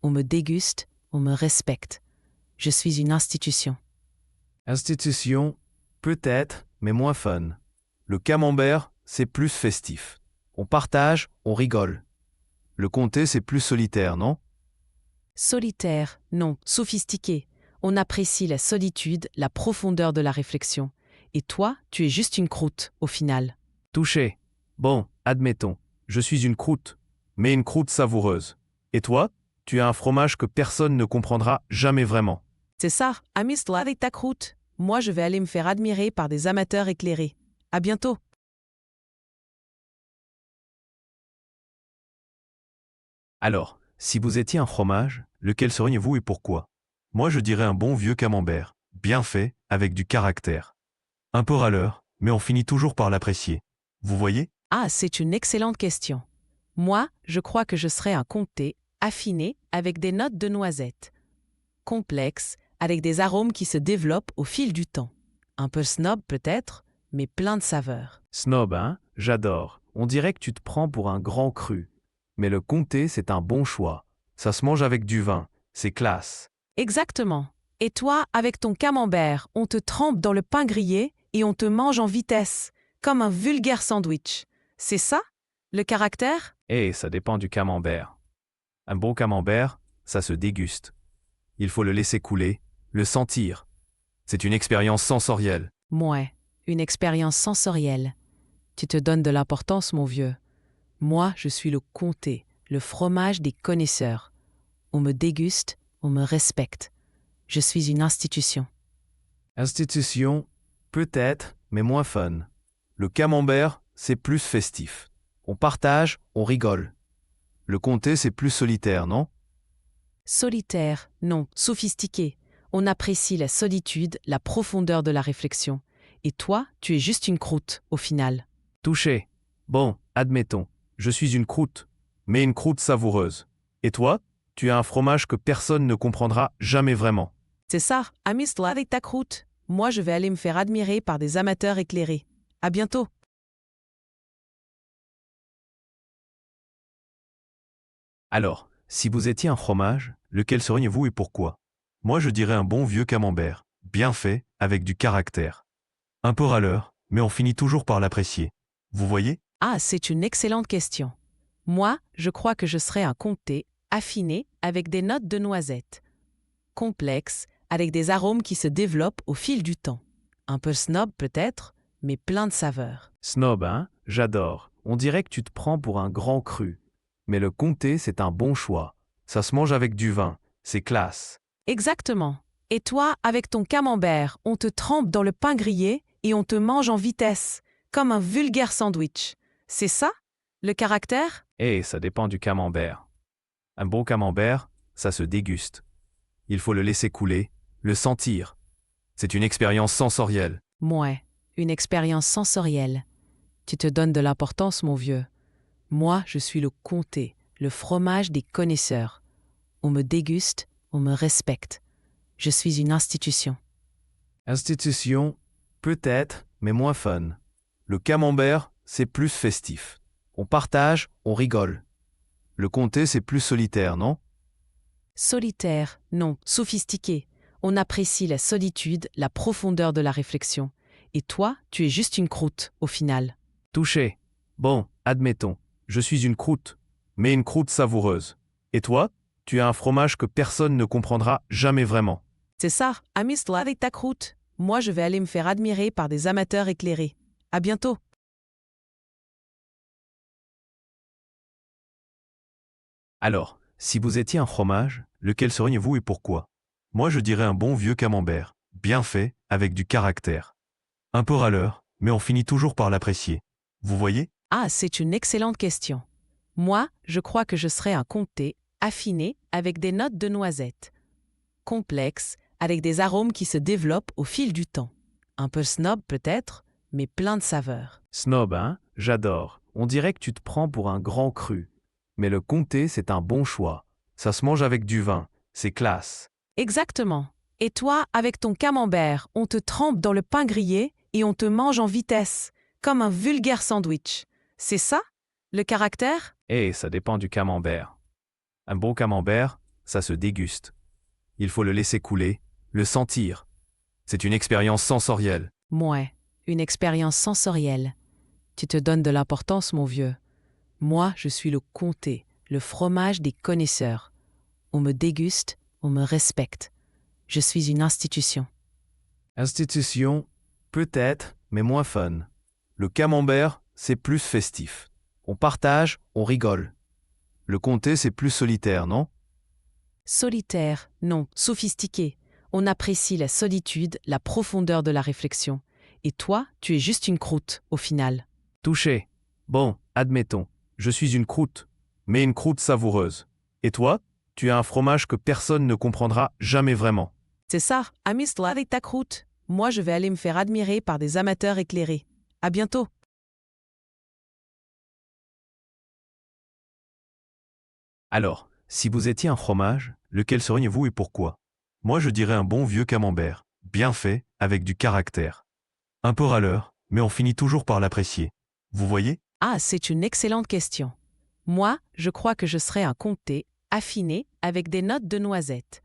On me déguste, on me respecte. Je suis une institution. Institution, peut-être, mais moins fun. Le camembert, c'est plus festif. On partage, on rigole. Le comté, c'est plus solitaire, non? Solitaire, non. Sophistiqué. On apprécie la solitude, la profondeur de la réflexion. Et toi, tu es juste une croûte, au final. Touché. Bon, admettons. Je suis une croûte, mais une croûte savoureuse. Et toi? Tu es un fromage que personne ne comprendra jamais vraiment. C'est ça, amuse-toi avec ta croûte. Moi, je vais aller me faire admirer par des amateurs éclairés. À bientôt. Alors, si vous étiez un fromage, lequel seriez-vous et pourquoi? Moi, je dirais un bon vieux camembert, bien fait, avec du caractère. Un peu râleur, mais on finit toujours par l'apprécier. Vous voyez? Ah, c'est une excellente question. Moi, je crois que je serais un comté, affiné, avec des notes de noisettes. Complexe, avec des arômes qui se développent au fil du temps. Un peu snob peut-être, mais plein de saveurs. Snob, hein? J'adore. On dirait que tu te prends pour un grand cru. Mais le comté, c'est un bon choix. Ça se mange avec du vin. C'est classe. Exactement. Et toi, avec ton camembert, on te trempe dans le pain grillé et on te mange en vitesse, comme un vulgaire sandwich. C'est ça, le caractère? Eh, ça dépend du camembert. Un bon camembert, ça se déguste. Il faut le laisser couler, le sentir. C'est une expérience sensorielle. Mouais, une expérience sensorielle. Tu te donnes de l'importance, mon vieux. Moi, je suis le comté, le fromage des connaisseurs. On me déguste, on me respecte. Je suis une institution. Institution, peut-être, mais moins fun. Le camembert, c'est plus festif. On partage, on rigole. Le comté, c'est plus solitaire, non? Solitaire, non. Sophistiqué. On apprécie la solitude, la profondeur de la réflexion. Et toi, tu es juste une croûte, au final. Touché. Bon, admettons. Je suis une croûte, mais une croûte savoureuse. Et toi? Tu es un fromage que personne ne comprendra jamais vraiment. C'est ça, amuse-toi avec ta croûte. Moi, je vais aller me faire admirer par des amateurs éclairés. À bientôt. Alors, si vous étiez un fromage, lequel seriez-vous et pourquoi? Moi, je dirais un bon vieux camembert, bien fait, avec du caractère. Un peu râleur, mais on finit toujours par l'apprécier. Vous voyez? Ah, c'est une excellente question. Moi, je crois que je serais un comté, affiné, avec des notes de noisettes. Complexe, avec des arômes qui se développent au fil du temps. Un peu snob peut-être, mais plein de saveurs. Snob, hein? J'adore. On dirait que tu te prends pour un grand cru. Mais le comté, c'est un bon choix. Ça se mange avec du vin. C'est classe. Exactement. Et toi, avec ton camembert, on te trempe dans le pain grillé et on te mange en vitesse, comme un vulgaire sandwich. C'est ça, le caractère? Eh, ça dépend du camembert. Un bon camembert, ça se déguste. Il faut le laisser couler, le sentir. C'est une expérience sensorielle. Mouais, une expérience sensorielle. Tu te donnes de l'importance, mon vieux. Moi, je suis le comté, le fromage des connaisseurs. On me déguste, on me respecte. Je suis une institution. Institution, peut-être, mais moins fun. Le camembert, c'est plus festif. On partage, on rigole. Le comté, c'est plus solitaire, non? Solitaire, non, sophistiqué. On apprécie la solitude, la profondeur de la réflexion. Et toi, tu es juste une croûte, au final. Touché. Bon, admettons, je suis une croûte, mais une croûte savoureuse. Et toi, tu as un fromage que personne ne comprendra jamais vraiment. C'est ça, amuse-toi avec ta croûte. Moi, je vais aller me faire admirer par des amateurs éclairés. À bientôt. Alors, si vous étiez un fromage, lequel seriez-vous et pourquoi? Moi, je dirais un bon vieux camembert, bien fait, avec du caractère. Un peu râleur, mais on finit toujours par l'apprécier. Vous voyez? Ah, c'est une excellente question. Moi, je crois que je serais un comté, affiné, avec des notes de noisettes. Complexe, avec des arômes qui se développent au fil du temps. Un peu snob peut-être, mais plein de saveurs. Snob, hein? J'adore. On dirait que tu te prends pour un grand cru. Mais le comté, c'est un bon choix. Ça se mange avec du vin. C'est classe. Exactement. Et toi, avec ton camembert, on te trempe dans le pain grillé et on te mange en vitesse, comme un vulgaire sandwich. C'est ça, le caractère? Eh, ça dépend du camembert. Un bon camembert, ça se déguste. Il faut le laisser couler, le sentir. C'est une expérience sensorielle. Mouais, une expérience sensorielle. Tu te donnes de l'importance, mon vieux. Moi, je suis le comté, le fromage des connaisseurs. On me déguste, on me respecte. Je suis une institution. Institution, peut-être, mais moins fun. Le camembert, c'est plus festif. On partage, on rigole. Le comté, c'est plus solitaire, non? Solitaire, non, sophistiqué. On apprécie la solitude, la profondeur de la réflexion. Et toi, tu es juste une croûte, au final. Touché. Bon, admettons, je suis une croûte, mais une croûte savoureuse. Et toi, tu as un fromage que personne ne comprendra jamais vraiment. C'est ça, amuse-toi avec ta croûte. Moi, je vais aller me faire admirer par des amateurs éclairés. À bientôt. Alors, si vous étiez un fromage, lequel seriez-vous et pourquoi? Moi, je dirais un bon vieux camembert, bien fait, avec du caractère. Un peu râleur, mais on finit toujours par l'apprécier. Vous voyez? Ah, c'est une excellente question. Moi, je crois que je serais un comté, affiné, avec des notes de noisettes.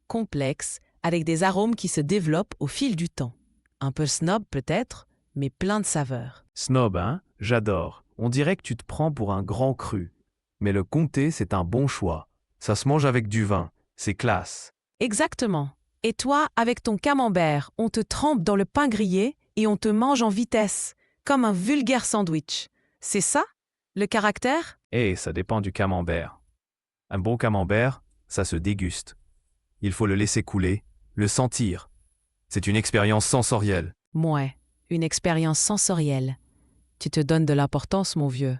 Complexe, avec des arômes qui se développent au fil du temps. Un peu snob peut-être, mais plein de saveurs. Snob, hein? J'adore. On dirait que tu te prends pour un grand cru. Mais le comté, c'est un bon choix. Ça se mange avec du vin. C'est classe. Exactement. Et toi, avec ton camembert, on te trempe dans le pain grillé et on te mange en vitesse, comme un vulgaire sandwich. C'est ça, le caractère? Eh, ça dépend du camembert. Un bon camembert, ça se déguste. Il faut le laisser couler, le sentir. C'est une expérience sensorielle. Mouais, une expérience sensorielle. Tu te donnes de l'importance, mon vieux.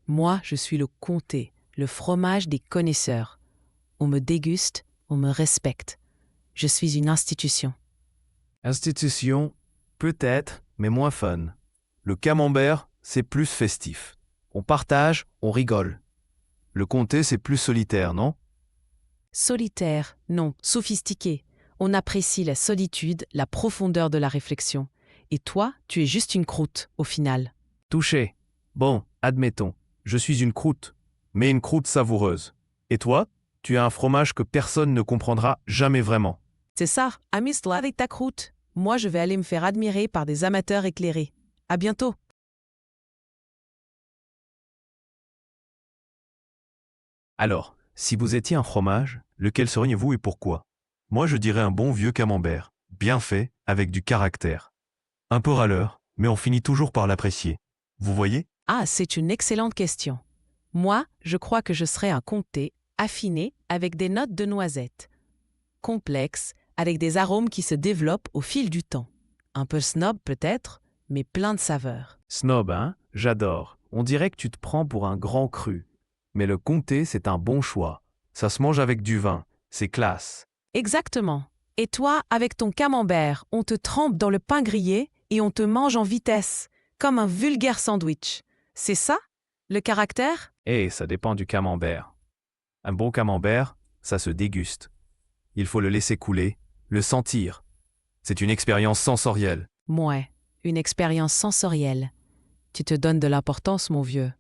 Moi, je suis le comté, le fromage des connaisseurs. On me déguste, on me respecte. Je suis une institution. Institution, peut-être, mais moins fun. Le camembert, c'est plus festif. On partage, on rigole. Le comté, c'est plus solitaire, non? Solitaire, non, sophistiqué. On apprécie la solitude, la profondeur de la réflexion. Et toi, tu es juste une croûte, au final. Touché. Bon, admettons, je suis une croûte, mais une croûte savoureuse. Et toi, tu as un fromage que personne ne comprendra jamais vraiment. C'est ça, amuse-toi avec ta croûte. Moi, je vais aller me faire admirer par des amateurs éclairés. À bientôt. Alors, si vous étiez un fromage, lequel seriez-vous et pourquoi? Moi, je dirais un bon vieux camembert, bien fait, avec du caractère. Un peu râleur, mais on finit toujours par l'apprécier. Vous voyez? Ah, c'est une excellente question. Moi, je crois que je serais un comté, affiné, avec des notes de noisettes. Complexe, avec des arômes qui se développent au fil du temps. Un peu snob peut-être, mais plein de saveurs. Snob, hein? J'adore. On dirait que tu te prends pour un grand cru. Mais le comté, c'est un bon choix. Ça se mange avec du vin. C'est classe. Exactement. Et toi, avec ton camembert, on te trempe dans le pain grillé et on te mange en vitesse, comme un vulgaire sandwich. C'est ça, Le caractère? Ça dépend du camembert. Un bon camembert, ça se déguste. Il faut le laisser couler, le sentir. C'est une expérience sensorielle. Mouais, une expérience sensorielle. Tu te donnes de l'importance, mon vieux.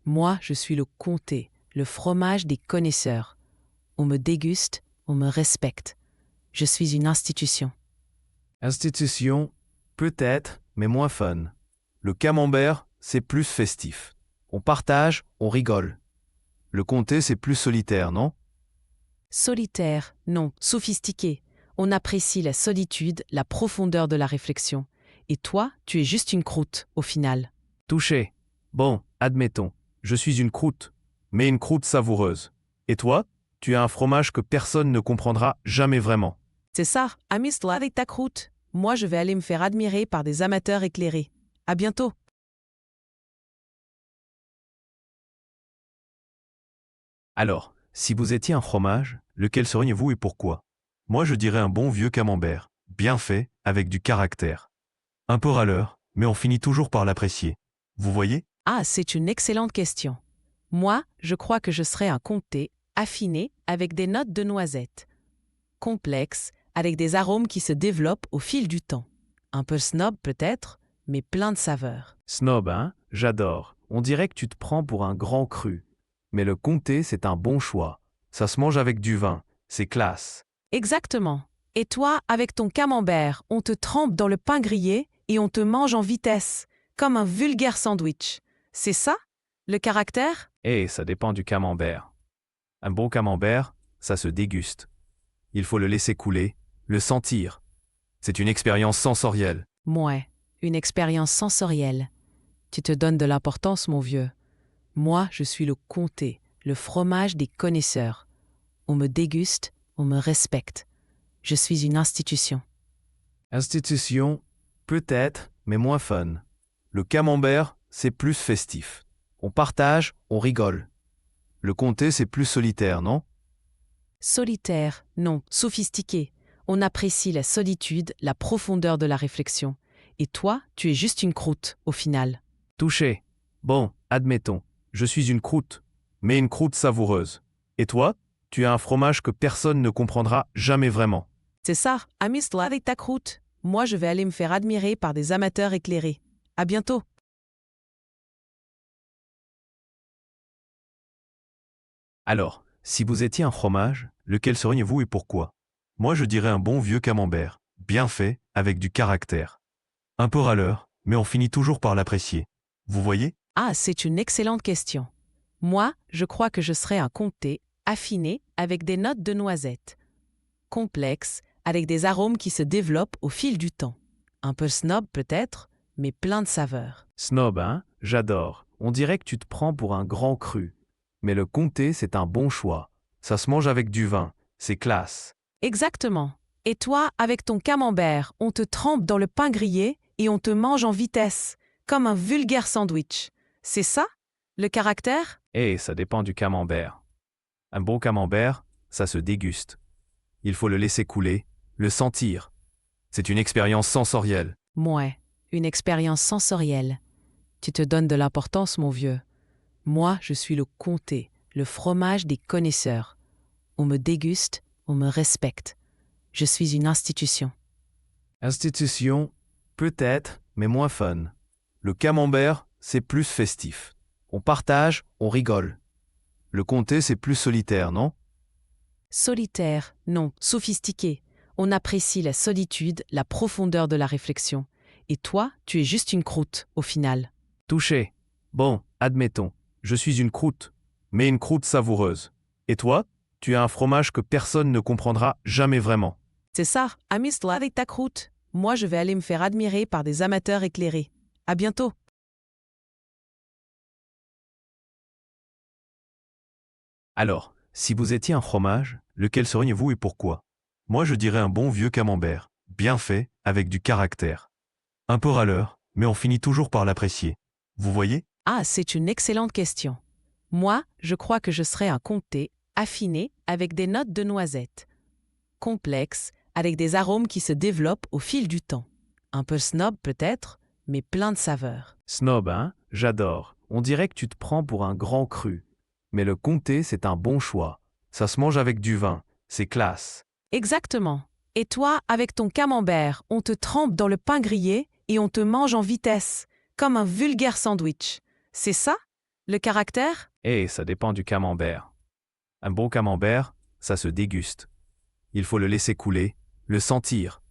Moi, je suis le comté, le fromage des connaisseurs. On me déguste, on me respecte. Je suis une institution. Institution, peut-être, mais moins fun. Le camembert, c'est plus festif. On partage, on rigole. Le comté, c'est plus solitaire, non? Solitaire, non, sophistiqué. On apprécie la solitude, la profondeur de la réflexion. Et toi, tu es juste une croûte, au final. Touché. Bon, admettons, je suis une croûte, mais une croûte savoureuse. Et toi, tu as un fromage que personne ne comprendra jamais vraiment. C'est ça, amuse-toi avec ta croûte. Moi, je vais aller me faire admirer par des amateurs éclairés. À bientôt. Alors, si vous étiez un fromage, lequel seriez-vous et pourquoi? Moi, je dirais un bon vieux camembert, bien fait, avec du caractère. Un peu râleur, mais on finit toujours par l'apprécier. Vous voyez? Ah, c'est une excellente question. Moi, je crois que je serais un comté, affiné, avec des notes de noisettes. Complexe, avec des arômes qui se développent au fil du temps. Un peu snob peut-être, mais plein de saveurs. Snob, hein? J'adore. On dirait que tu te prends pour un grand cru. Mais le comté, c'est un bon choix. Ça se mange avec du vin. C'est classe. Exactement. Et toi, avec ton camembert, on te trempe dans le pain grillé et on te mange en vitesse, comme un vulgaire sandwich. C'est ça, le caractère? Ça dépend du camembert. Un bon camembert, ça se déguste. Il faut le laisser couler, le sentir. C'est une expérience sensorielle. Mouais, une expérience sensorielle. Tu te donnes de l'importance, mon vieux. Moi, je suis le comté, le fromage des connaisseurs. On me déguste, on me respecte. Je suis une institution. Institution, peut-être, mais moins fun. Le camembert, c'est plus festif. On partage, on rigole. Le comté, c'est plus solitaire, non? Solitaire, non, sophistiqué. On apprécie la solitude, la profondeur de la réflexion. Et toi, tu es juste une croûte, au final. Touché. Bon, admettons, je suis une croûte, mais une croûte savoureuse. Et toi, tu as un fromage que personne ne comprendra jamais vraiment. C'est ça, amuse-toi avec ta croûte. Moi, je vais aller me faire admirer par des amateurs éclairés. À bientôt. Alors, si vous étiez un fromage, lequel seriez-vous et pourquoi? Moi, je dirais un bon vieux camembert, bien fait, avec du caractère. Un peu râleur, mais on finit toujours par l'apprécier. Vous voyez? Ah, c'est une excellente question. Moi, je crois que je serais un comté, affiné, avec des notes de noisettes. Complexe, avec des arômes qui se développent au fil du temps. Un peu snob peut-être, mais plein de saveurs. Snob, hein? J'adore. On dirait que tu te prends pour un grand cru. Mais le comté, c'est un bon choix. Ça se mange avec du vin. C'est classe. Exactement. Et toi, avec ton camembert, on te trempe dans le pain grillé et on te mange en vitesse, comme un vulgaire sandwich. C'est ça, le caractère? Ça dépend du camembert. Un bon camembert, ça se déguste. Il faut le laisser couler, le sentir. C'est une expérience sensorielle. Mouais, une expérience sensorielle. Tu te donnes de l'importance, mon vieux. Moi, je suis le comté, le fromage des connaisseurs. On me déguste, on me respecte. Je suis une institution. Institution, peut-être, mais moins fun. Le camembert, c'est plus festif. On partage, on rigole. Le comté, c'est plus solitaire, non? Solitaire, non, sophistiqué. On apprécie la solitude, la profondeur de la réflexion. Et toi, tu es juste une croûte, au final. Touché. Bon, admettons, je suis une croûte, mais une croûte savoureuse. Et toi, tu as un fromage que personne ne comprendra jamais vraiment. C'est ça, amuse-toi avec ta croûte. Moi, je vais aller me faire admirer par des amateurs éclairés. À bientôt. Alors, si vous étiez un fromage, lequel seriez-vous et pourquoi? Moi, je dirais un bon vieux camembert, bien fait, avec du caractère. Un peu râleur, mais on finit toujours par l'apprécier. Vous voyez? Ah, c'est une excellente question. Moi, je crois que je serais un comté, affiné, avec des notes de noisettes. Complexe, avec des arômes qui se développent au fil du temps. Un peu snob peut-être, mais plein de saveurs. Snob, hein? J'adore. on dirait que tu te prends pour un grand cru. Mais le comté, c'est un bon choix. Ça se mange avec du vin, c'est classe. Exactement. Et toi, avec ton camembert, on te trempe dans le pain grillé et on te mange en vitesse, comme un vulgaire sandwich. C'est ça, le caractère? Eh, ça dépend du camembert. Un bon camembert, ça se déguste. Il faut le laisser couler, le sentir.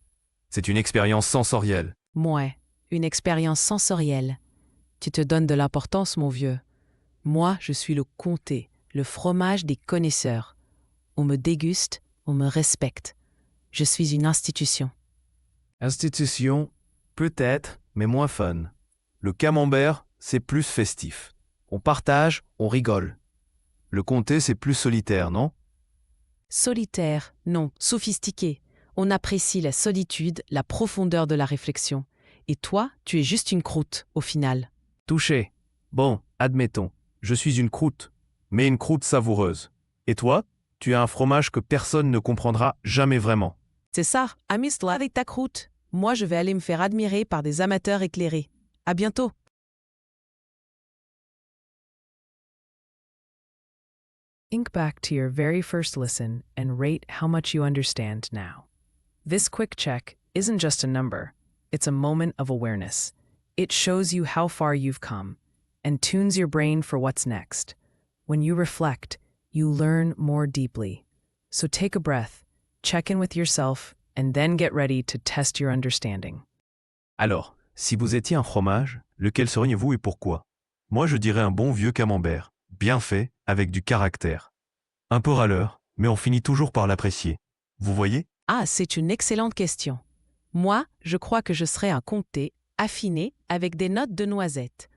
C'est une expérience sensorielle. Mouais, une expérience sensorielle. Tu te donnes de l'importance, mon vieux. Moi, je suis le comté, le fromage des connaisseurs. On me déguste, on me respecte. Je suis une institution. Institution, peut-être, mais moins fun. Le camembert, c'est plus festif. On partage, on rigole. Le comté, c'est plus solitaire, non? Solitaire, non, sophistiqué. On apprécie la solitude, la profondeur de la réflexion. Et toi, tu es juste une croûte, au final. Touché. Bon, admettons, je suis une croûte, mais une croûte savoureuse. Et toi, tu as un fromage que personne ne comprendra jamais vraiment. C'est ça, amuse-toi avec ta croûte. Moi, je vais aller me faire admirer par des amateurs éclairés. À bientôt. Think back to your very first listen and rate how much you understand now. This quick check isn't just a number, it's a moment of awareness. It shows you how far you've come and tunes your brain for what's next. When you reflect, you learn more deeply. So take a breath, check in with yourself, and then get ready to test your understanding. Alors, si vous étiez un fromage, lequel seriez-vous et pourquoi? Moi, je dirais un bon vieux camembert, bien fait, avec du caractère. Un peu râleur, mais on finit toujours par l'apprécier. Vous voyez? Ah, c'est une excellente question. Moi, je crois que je serais un comté, affiné, avec des notes de noisettes.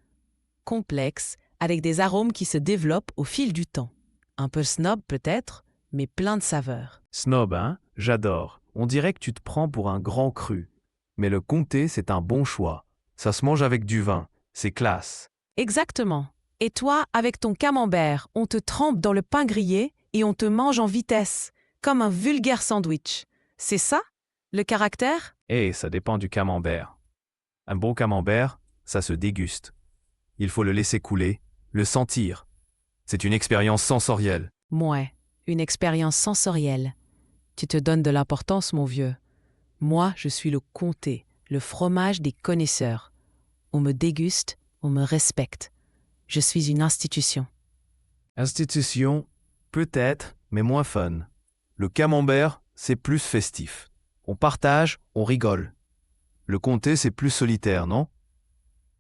Complexe, avec des arômes qui se développent au fil du temps. Un peu snob peut-être, mais plein de saveurs. Snob, hein? J'adore. On dirait que tu te prends pour un grand cru. Mais le comté, c'est un bon choix. Ça se mange avec du vin, c'est classe. Exactement. Et toi, avec ton camembert, on te trempe dans le pain grillé et on te mange en vitesse, comme un vulgaire sandwich. C'est ça, le caractère? Eh, ça dépend du camembert. Un bon camembert, ça se déguste. Il faut le laisser couler, le sentir. C'est une expérience sensorielle. Mouais, une expérience sensorielle. Tu te donnes de l'importance, mon vieux. Moi, je suis le comté, le fromage des connaisseurs. On me déguste, on me respecte. Je suis une institution. Institution, peut-être, mais moins fun. Le camembert, c'est plus festif. On partage, on rigole. Le comté, c'est plus solitaire, non?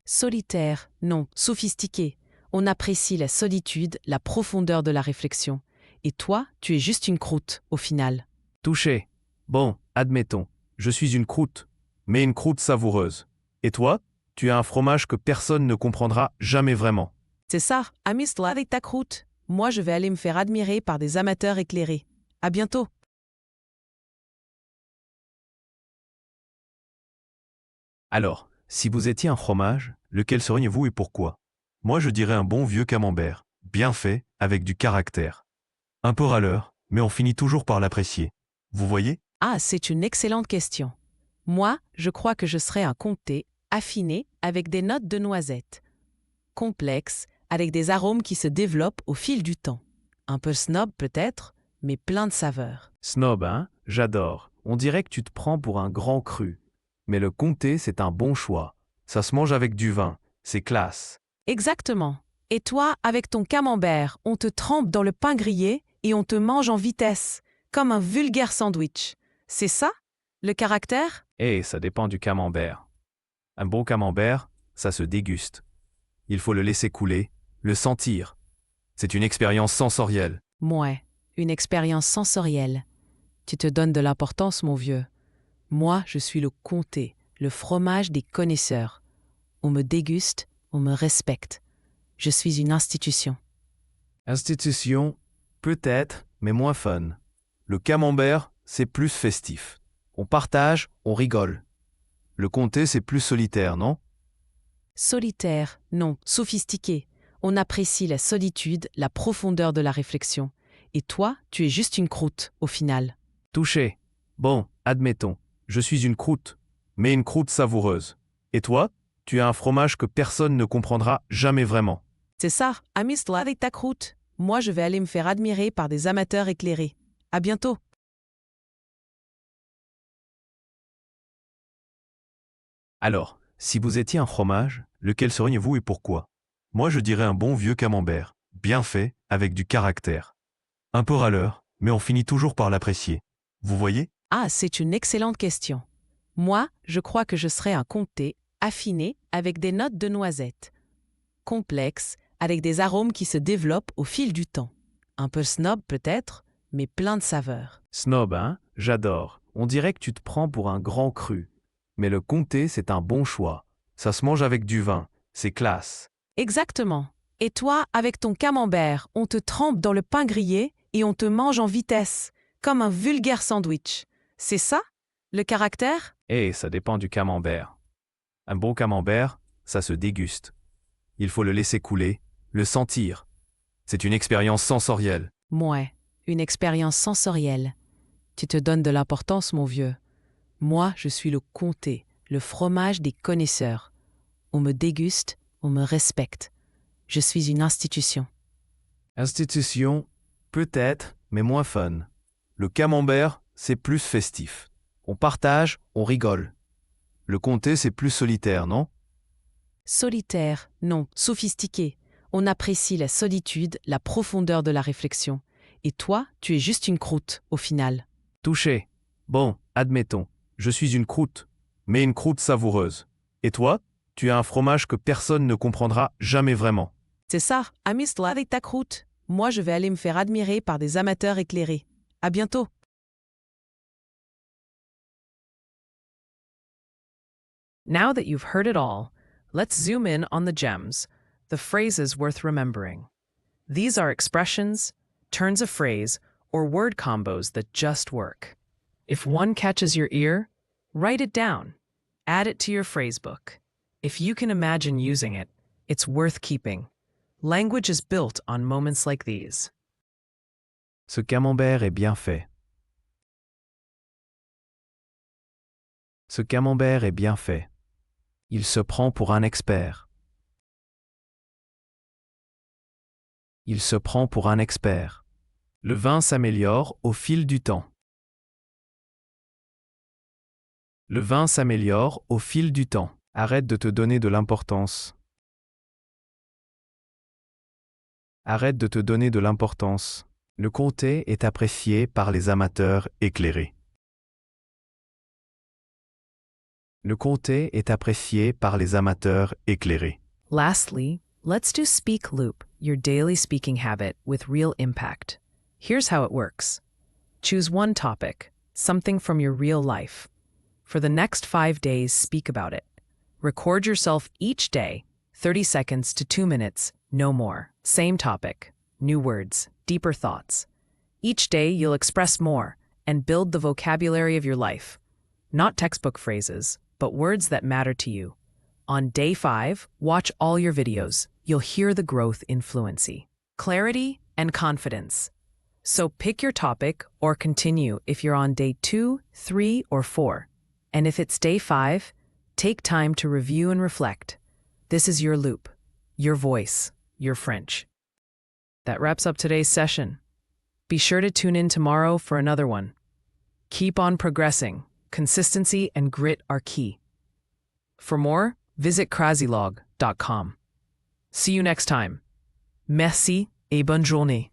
Solitaire, non, sophistiqué. On apprécie la solitude, la profondeur de la réflexion. Et toi, tu es juste une croûte, au final. Touché. Bon, admettons, je suis une croûte, mais une croûte savoureuse. Et toi, tu as un fromage que personne ne comprendra jamais vraiment. C'est ça, le caractère? Eh, ça dépend du camembert. Un bon camembert, c'est plus festif. On partage, on rigole. Le comté, c'est plus solitaire, non? Solitaire, non, sophistiqué. On apprécie la solitude, la profondeur de la réflexion. Et toi, tu es juste une croûte, au final. Touché. Bon, admettons, je suis une croûte, mais une croûte savoureuse. C'est ça, amuse-toi avec ta croûte. Moi, je vais aller me faire admirer par des amateurs éclairés. À bientôt. Alors, si vous étiez un fromage, lequel seriez-vous et pourquoi? Moi, je dirais un bon vieux camembert, bien fait, avec du caractère. Un peu râleur, mais on finit toujours par l'apprécier. Vous voyez? Ah, c'est une excellente question. Moi, je crois que je serais un comté, affiné, avec des notes de noisettes. Complexe, avec des arômes qui se développent au fil du temps. Un peu snob peut-être, mais plein de saveurs. Snob, hein? J'adore. On dirait que tu te prends pour un grand cru. Mais le comté, c'est un bon choix. Ça se mange avec du vin, c'est classe. Exactement. Et toi, avec ton camembert, on te trempe dans le pain grillé et on te mange en vitesse, comme un vulgaire sandwich. C'est ça, le caractère? Eh, ça dépend du camembert. Un bon camembert, ça se déguste. Il faut le laisser couler, le sentir. C'est une expérience sensorielle. Mouais, une expérience sensorielle. Tu te donnes de l'importance, mon vieux. Moi, je suis le comté, le fromage des connaisseurs. On me déguste, on me respecte. Je suis une institution. Institution, peut-être, mais moins fun. Le camembert, c'est plus festif. On partage, on rigole. Le comté, c'est plus solitaire, non? Solitaire, non, sophistiqué. On apprécie la solitude, la profondeur de la réflexion. Et toi, tu es juste une croûte, au final. Touché. Bon, admettons, je suis une croûte, mais une croûte savoureuse. Et toi, tu as un fromage que personne ne comprendra jamais vraiment. C'est ça, amuse-toi avec ta croûte. Moi, je vais aller me faire admirer par des amateurs éclairés. À bientôt. Alors, si vous étiez un fromage, lequel seriez-vous et pourquoi? Moi je dirais un bon vieux camembert, bien fait, avec du caractère. Un peu râleur, mais on finit toujours par l'apprécier. Vous voyez? Ah, c'est une excellente question. Moi, je crois que je serais un comté, affiné, avec des notes de noisettes. Complexe, avec des arômes qui se développent au fil du temps. Un peu snob peut-être, mais plein de saveurs. Snob, hein? J'adore. On dirait que tu te prends pour un grand cru. Mais le comté, c'est un bon choix. Ça se mange avec du vin. C'est classe. Exactement. Et toi, avec ton camembert, on te trempe dans le pain grillé et on te mange en vitesse, comme un vulgaire sandwich. C'est ça, le caractère? Eh, ça dépend du camembert. Un bon camembert, ça se déguste. Il faut le laisser couler, le sentir. C'est une expérience sensorielle. Mouais, une expérience sensorielle. Tu te donnes de l'importance, mon vieux. Moi, je suis le comté, le fromage des connaisseurs. On me déguste, on me respecte. Je suis une institution. Institution, peut-être, mais moins fun. Le camembert, c'est plus festif. On partage, on rigole. Le comté, c'est plus solitaire, non? Solitaire, non, sophistiqué. On apprécie la solitude, la profondeur de la réflexion. Et toi, tu es juste une croûte, au final. Touché. Bon, admettons, je suis une croûte, mais une croûte savoureuse. Et toi, tu es un fromage que personne ne comprendra jamais vraiment. C'est ça, amuse-toi avec ta croûte. Moi, je vais aller me faire admirer par des amateurs éclairés. À bientôt. Now that you've heard it all, let's zoom in on the gems, the phrases worth remembering. These are expressions, turns of phrase, or word combos that just work. If one catches your ear, write it down. Add it to your phrase book. If you can imagine using it, it's worth keeping. Language is built on moments like these. Ce camembert est bien fait. Ce camembert est bien fait. Il se prend pour un expert. Il se prend pour un expert. Le vin s'améliore au fil du temps. Le vin s'améliore au fil du temps. Arrête de te donner de l'importance. Arrête de te donner de l'importance. Le comté est apprécié par les amateurs éclairés. Le comté est apprécié par les amateurs éclairés. Lastly, let's do Speak Loop, your daily speaking habit with real impact. Here's how it works. Choose one topic, something from your real life. For the next 5 days, speak about it. Record yourself each day, 30 seconds to 2 minutes, no more. Same topic, new words, deeper thoughts. Each day, you'll express more and build the vocabulary of your life. Not textbook phrases, but words that matter to you. On day 5, watch all your videos. You'll hear the growth in fluency, clarity, and confidence. So pick your topic or continue if you're on day 2, 3, or 4. And if it's day 5, take time to review and reflect. This is your loop, your voice, your French. That wraps up today's session. Be sure to tune in tomorrow for another one. Keep on progressing. Consistency and grit are key. For more, visit crazylog.com. See you next time. Merci et bonne journée.